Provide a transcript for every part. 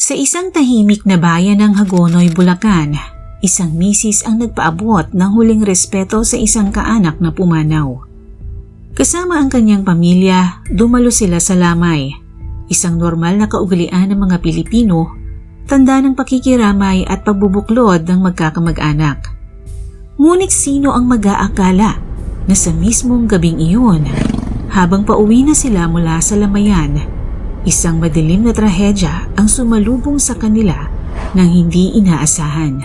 Sa isang tahimik na bayan ng Hagonoy, Bulacan, isang misis ang nagpaabot ng huling respeto sa isang kaanak na pumanaw. Kasama ang kanyang pamilya, dumalo sila sa lamay, isang normal na kaugalian ng mga Pilipino, tanda ng pakikiramay at pagbubuklod ng magkakamag-anak. Ngunit sino ang mag-aakala na sa mismong gabing iyon, habang pauwi na sila mula sa lamayan, isang madilim na trahedya ang sumalubong sa kanila nang hindi inaasahan.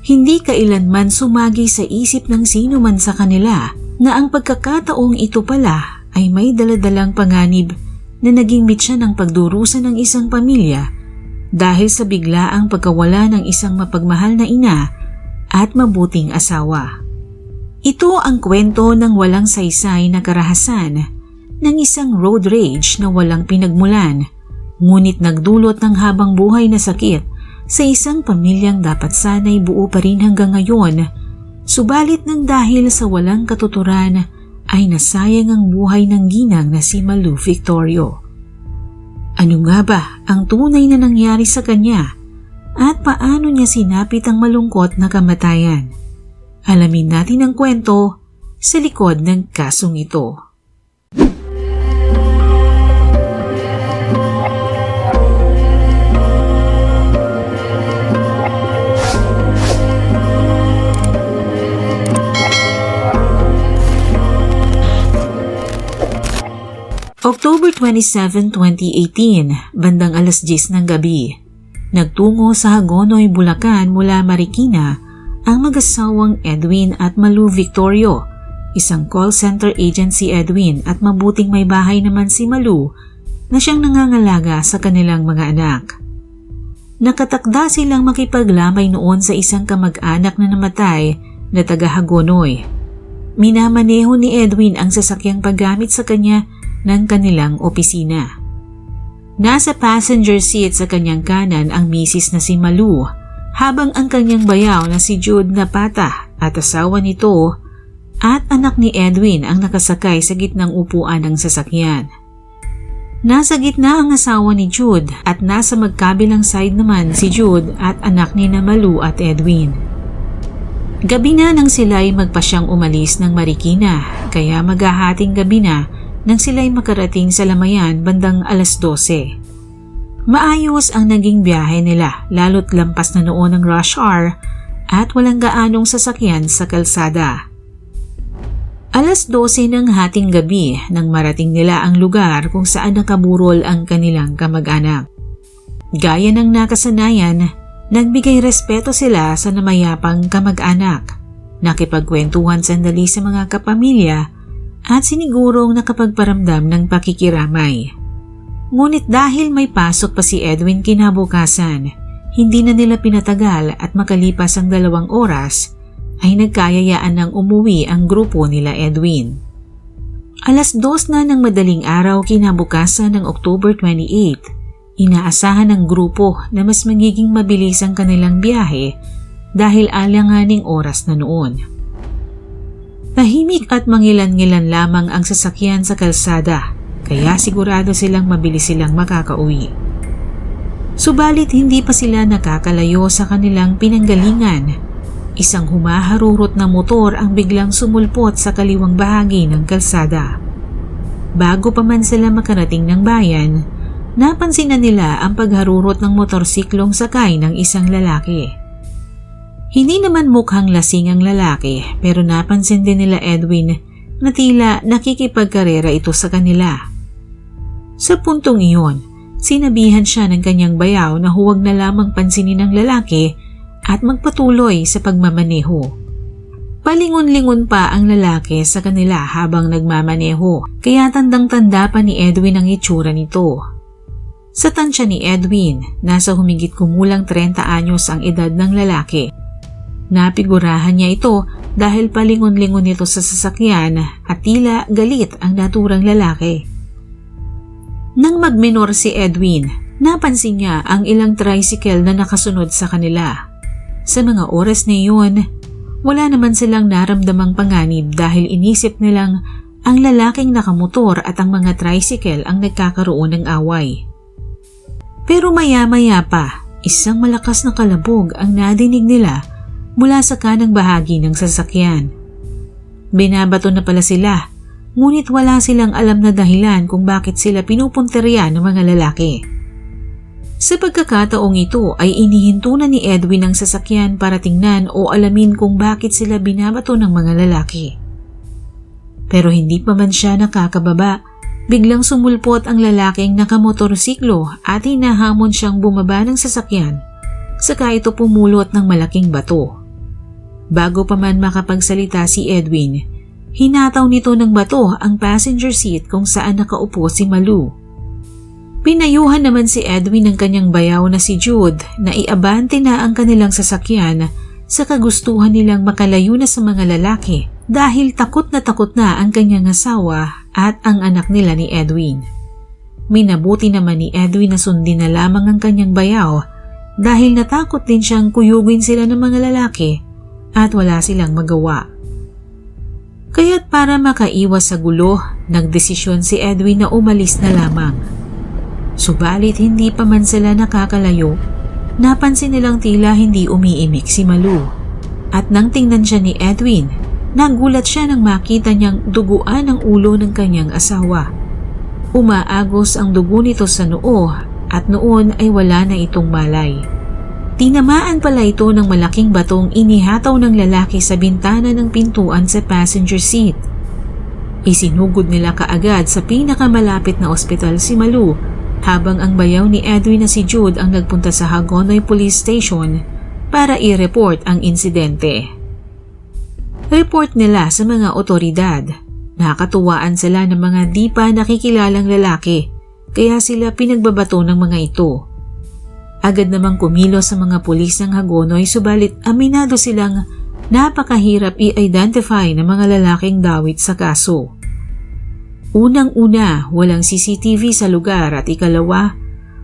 Hindi kailanman sumagi sa isip ng sino man sa kanila na ang pagkakataong ito pala ay may daladalang panganib na naging mitya ng pagdurusa ng isang pamilya dahil sa biglaang pagkawala ng isang mapagmahal na ina at mabuting asawa. Ito ang kwento ng walang saysay na karahasan ng isang road rage na walang pinagmulan, ngunit nagdulot ng habang buhay na sakit sa isang pamilyang dapat sana'y buo pa rin hanggang ngayon, subalit nang dahil sa walang katuturan ay nasayang ang buhay ng ginang na si Malu Victorio. Ano nga ba ang tunay na nangyari sa kanya at paano niya sinapit ang malungkot na kamatayan? Alamin natin ang kwento sa likod ng kasong ito. October 27, 2018, bandang alas 10 ng gabi. Nagtungo sa Hagonoy, Bulacan mula Marikina ang mag-asawang Edwin at Malu Victorio, isang call center agent si Edwin at mabuting may bahay naman si Malu na siyang nangangalaga sa kanilang mga anak. Nakatakda silang makipaglamay noon sa isang kamag-anak na namatay na taga Hagonoy. Minamaneho ni Edwin ang sasakyang paggamit sa kanya ng kanilang opisina. Nasa passenger seat sa kanyang kanan ang misis na si Malu, habang ang kanyang bayaw na si Jude Napata at asawa nito at anak ni Edwin ang nakasakay sa gitnang upuan ng sasakyan. Nasa gitna ang asawa ni Jude at nasa magkabilang side naman si Jude at anak ni Malu at Edwin. Gabi na nang sila'y magpasyang umalis ng Marikina, kaya maghahating gabi na nang sila'y makarating sa lamayan bandang alas 12. Maayos ang naging biyahe nila lalo't lampas na noon ang rush hour at walang gaanong sasakyan sa kalsada. Alas 12 ng hating gabi nang marating nila ang lugar kung saan nakaburol ang kanilang kamag-anak. Gaya ng nakasanayan, nagbigay respeto sila sa namayapang kamag-anak, nakipagkwentuhan sandali sa mga kapamilya at sinigurong nakapagparamdam ng pakikiramay. Ngunit dahil may pasok pa si Edwin kinabukasan, hindi na nila pinatagal at makalipas ang 2 oras ay nagkayayaan ng umuwi ang grupo nila Edwin. Alas 2 na ng madaling araw kinabukasan ng October 28, inaasahan ng grupo na mas magiging mabilis ang kanilang biyahe dahil alanganing oras na noon. Tahimik at mangilan-ngilan lamang ang sasakyan sa kalsada, kaya sigurado silang mabilis silang makakauwi. Subalit hindi pa sila nakakalayo sa kanilang pinanggalingan. Isang humaharurot na motor ang biglang sumulpot sa kaliwang bahagi ng kalsada. Bago pa man sila makarating ng bayan, napansin na nila ang pagharurot ng motorsiklong sakay ng isang lalaki. Hindi naman mukhang lasing ang lalaki pero napansin din nila Edwin na tila nakikipagkarera ito sa kanila. Sa puntong iyon, sinabihan siya ng kanyang bayaw na huwag na lamang pansinin ng lalaki at magpatuloy sa pagmamaneho. Palingon-lingon pa ang lalaki sa kanila habang nagmamaneho kaya tandang-tanda pa ni Edwin ang itsura nito. Sa tansya ni Edwin, nasa humigit kumulang 30 anyos ang edad ng lalaki. Napigurahan niya ito dahil palingon-lingon nito sa sasakyan at tila galit ang naturang lalaki. Nang magminor si Edwin, napansin niya ang ilang tricycle na nakasunod sa kanila. Sa mga oras na iyon, wala naman silang naramdamang panganib dahil inisip nilang ang lalaking nakamotor at ang mga tricycle ang nagkakaroon ng away. Pero maya-maya pa, isang malakas na kalabog ang nadinig nila mula sa kanang bahagi ng sasakyan. Binabato na pala sila, ngunit wala silang alam na dahilan kung bakit sila pinupunteriya ng mga lalaki. Sa pagkakataong ito ay inihinto na ni Edwin ang sasakyan para tingnan o alamin kung bakit sila binabato ng mga lalaki. Pero hindi pa man siya nakakababa, biglang sumulpot ang lalaking nakamotorsiklo at hinahamon siyang bumaba ng sasakyan, saka ito pumulot ng malaking bato. Bago pa man makapagsalita si Edwin, hinataw nito ng bato ang passenger seat kung saan nakaupo si Malu. Pinayuhan naman si Edwin ng kanyang bayaw na si Jude na iabante na ang kanilang sasakyan sa kagustuhan nilang makalayo na sa mga lalaki dahil takot na ang kanyang asawa at ang anak nila ni Edwin. Minabuti naman ni Edwin na sundin na lamang ang kanyang bayaw dahil natakot din siyang kuyugin sila ng mga lalaki at wala silang magawa. Kaya't para makaiwas sa gulo, nagdesisyon si Edwin na umalis na lamang. Subalit hindi pa man sila nakakalayo, napansin nilang tila hindi umiimik si Malu. At nang tingnan siya ni Edwin, nagulat siya nang makita niyang duguan ang ulo ng kanyang asawa. Umaagos ang dugo nito sa noo at noon ay wala na itong malay. Tinamaan pala ito ng malaking batong inihataw ng lalaki sa bintana ng pintuan sa passenger seat. Isinugod nila kaagad sa pinakamalapit na ospital si Malu, habang ang bayaw ni Edwin na si Jude ang nagpunta sa Hagonoy Police Station para i-report ang insidente. Report nila sa mga otoridad. Nakakatuwaan sila ng mga di pa nakikilalang lalaki, kaya sila pinagbabato ng mga ito. Agad namang kumilos sa mga pulis ng Hagonoy, subalit aminado silang napakahirap i-identify ng mga lalaking dawit sa kaso. Unang-una, walang CCTV sa lugar at ikalawa,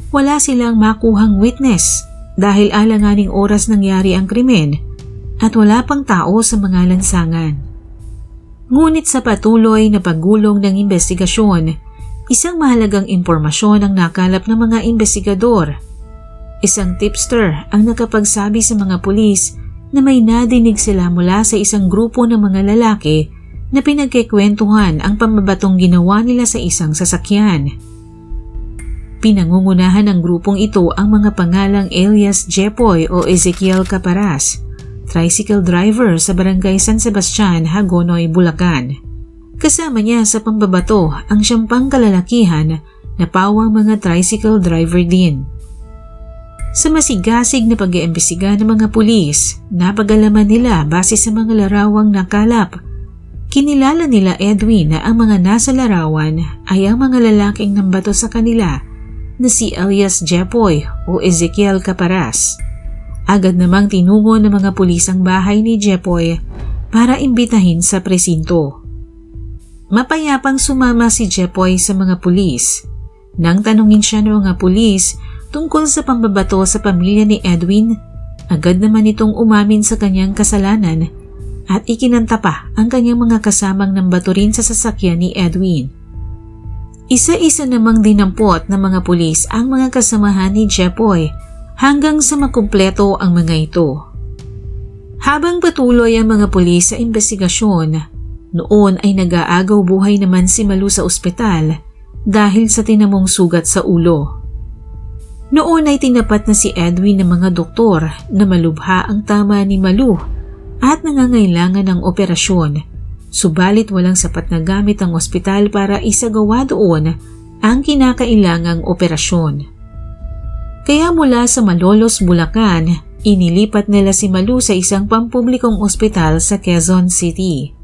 wala silang makuhang witness dahil alanganing oras nangyari ang krimen at wala pang tao sa mga lansangan. Ngunit sa patuloy na paggulong ng investigasyon, isang mahalagang impormasyon ang nakalap ng mga investigador. Isang tipster ang nakapagsabi sa mga pulis na may nadinig sila mula sa isang grupo ng mga lalaki na pinagkikwentuhan ang pambabatong ginawa nila sa isang sasakyan. Pinangungunahan ng grupong ito ang mga pangalang Elias Jepoy o Ezekiel Caparas, tricycle driver sa barangay San Sebastian, Hagonoy, Bulacan. Kasama niya sa pambabato ang siyang pangkalalakihan na pawang mga tricycle driver din. Sa masigasig na pag-iimbestiga ng mga pulis, napag-alaman nila base sa mga larawang nakalap. Kinilala nila Edwin na ang mga nasa larawan ay ang mga lalaking nambato sa kanila na si Elias Jepoy o Ezekiel Caparas. Agad namang tinungo ng mga pulis ang bahay ni Jepoy para imbitahin sa presinto. Mapayapang sumama si Jepoy sa mga pulis. Nang tanungin siya ng mga pulis tungkol sa pambabato sa pamilya ni Edwin, agad naman itong umamin sa kanyang kasalanan at ikinanta pa ang kanyang mga kasamang nambato rin sa sasakyan ni Edwin. Isa-isa namang dinampot ng mga pulis ang mga kasamahan ni Jepoy hanggang sa makumpleto ang mga ito. Habang patuloy ang mga pulis sa investigasyon, noon ay nag-aagaw buhay naman si Malu sa ospital dahil sa tinamong sugat sa ulo. Noon ay tinapat na si Edwin ng mga doktor na malubha ang tama ni Malu at nangangailangan ng operasyon, subalit walang sapat na gamit ang ospital para isagawa doon ang kinakailangang operasyon. Kaya mula sa Malolos, Bulacan, inilipat nila si Malu sa isang pampublikong ospital sa Quezon City.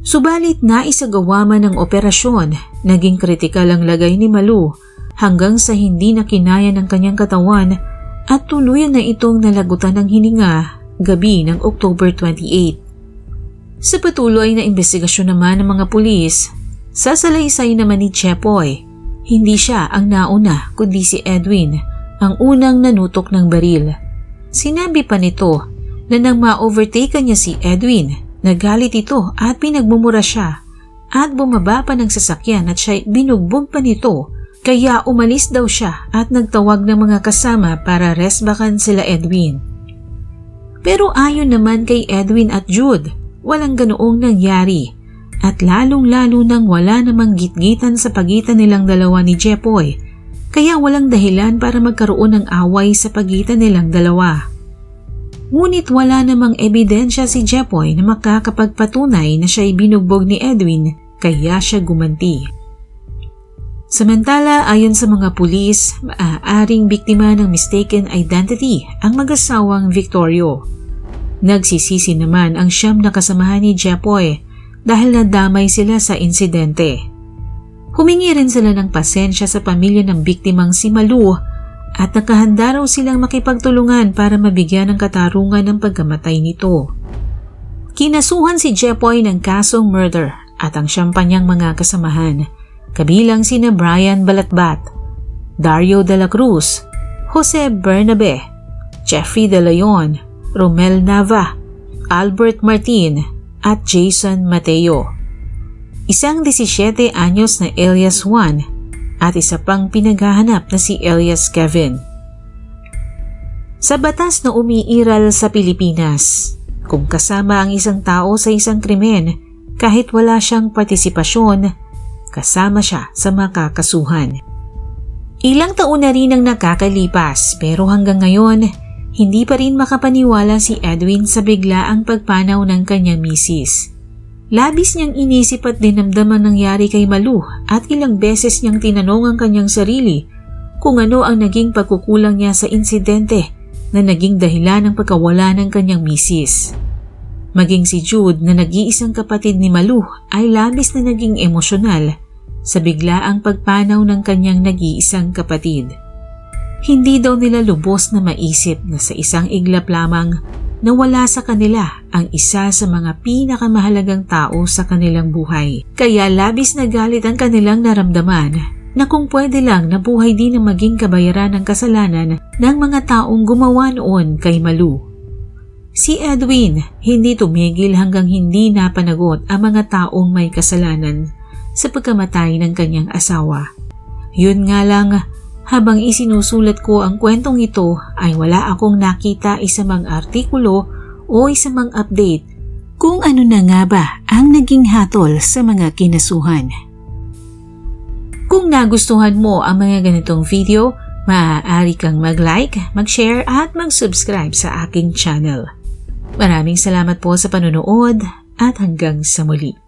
Subalit naisagawa man ang operasyon, naging kritikal ang lagay ni Malu hanggang sa hindi na kinaya ng kanyang katawan at tuluyan na itong nalagutan ng hininga gabi ng October 28. Sa patuloy na investigasyon naman ng mga pulis, sasalaysay naman ni Jepoy, hindi siya ang nauna kundi si Edwin, ang unang nanutok ng baril. Sinabi pa nito na nang ma-overtake niya si Edwin, nagalit ito at pinagmumura siya at bumaba pa ng sasakyan at siya'y binugbog pa nito Kaya umalis daw siya at nagtawag ng mga kasama para resbakan sila Edwin. Pero ayon naman kay Edwin at Jude, walang ganoong nangyari at lalong-lalo nang wala namang gitgitan sa pagitan nilang dalawa ni Jepoy, kaya walang dahilan para magkaroon ng away sa pagitan nilang dalawa. Ngunit wala namang ebidensya si Jepoy na makakapagpatunay na siya'y binugbog ni Edwin kaya siya gumanti. Samantala, ayon sa mga pulis, maaaring biktima ng mistaken identity ang mag-asawang Victorio. Nagsisisi naman ang 9 na kasamahan ni Jepoy dahil nadamay sila sa insidente. Humingi rin sila ng pasensya sa pamilya ng biktimang si Malu at nakahanda raw silang makipagtulungan para mabigyan ng katarungan ng pagkamatay nito. Kinasuhan si Jepoy ng kasong murder at ang 9 niyang mga kasamahan, kabilang sina Brian Balatbat, Dario de la Cruz, Jose Bernabe, Jeffrey De Leon, Romel Nava, Albert Martin at Jason Mateo. Isang 17 anyos na Elias Juan at isa pang pinaghahanap na si Elias Kevin. Sa batas na umiiral sa Pilipinas, kung kasama ang isang tao sa isang krimen kahit wala siyang partisipasyon, kasama siya sa makakasuhan. Ilang taon na rin ang nakakalipas pero hanggang ngayon, hindi pa rin makapaniwala si Edwin sa biglaang pagpanaw ng kanyang misis. Labis niyang inisip at dinamdam ang nangyari kay Malu at ilang beses niyang tinanong ang kanyang sarili kung ano ang naging pagkukulang niya sa insidente na naging dahilan ng pagkawala ng kanyang misis. Maging si Jude na nag-iisang kapatid ni Malu ay labis na naging emosyonal sa biglaang pagpanaw ng kanyang nag-iisang kapatid. Hindi daw nila lubos na maisip na sa isang iglap lamang nawala sa kanila ang isa sa mga pinakamahalagang tao sa kanilang buhay. Kaya labis na galit ang kanilang naramdaman na kung pwede lang nabuhay din ang maging kabayaran ng kasalanan ng mga taong gumawa noon kay Malu. Si Edwin hindi tumigil hanggang hindi napanagot ang mga taong may kasalanan sa pagkamatay ng kanyang asawa. Yun nga lang, habang isinusulat ko ang kwentong ito ay wala akong nakita isamang artikulo o isamang update kung ano na nga ba ang naging hatol sa mga kinasuhan. Kung nagustuhan mo ang mga ganitong video, maaari kang mag-like, mag-share at mag-subscribe sa aking channel. Maraming salamat po sa panonood at hanggang sa muli.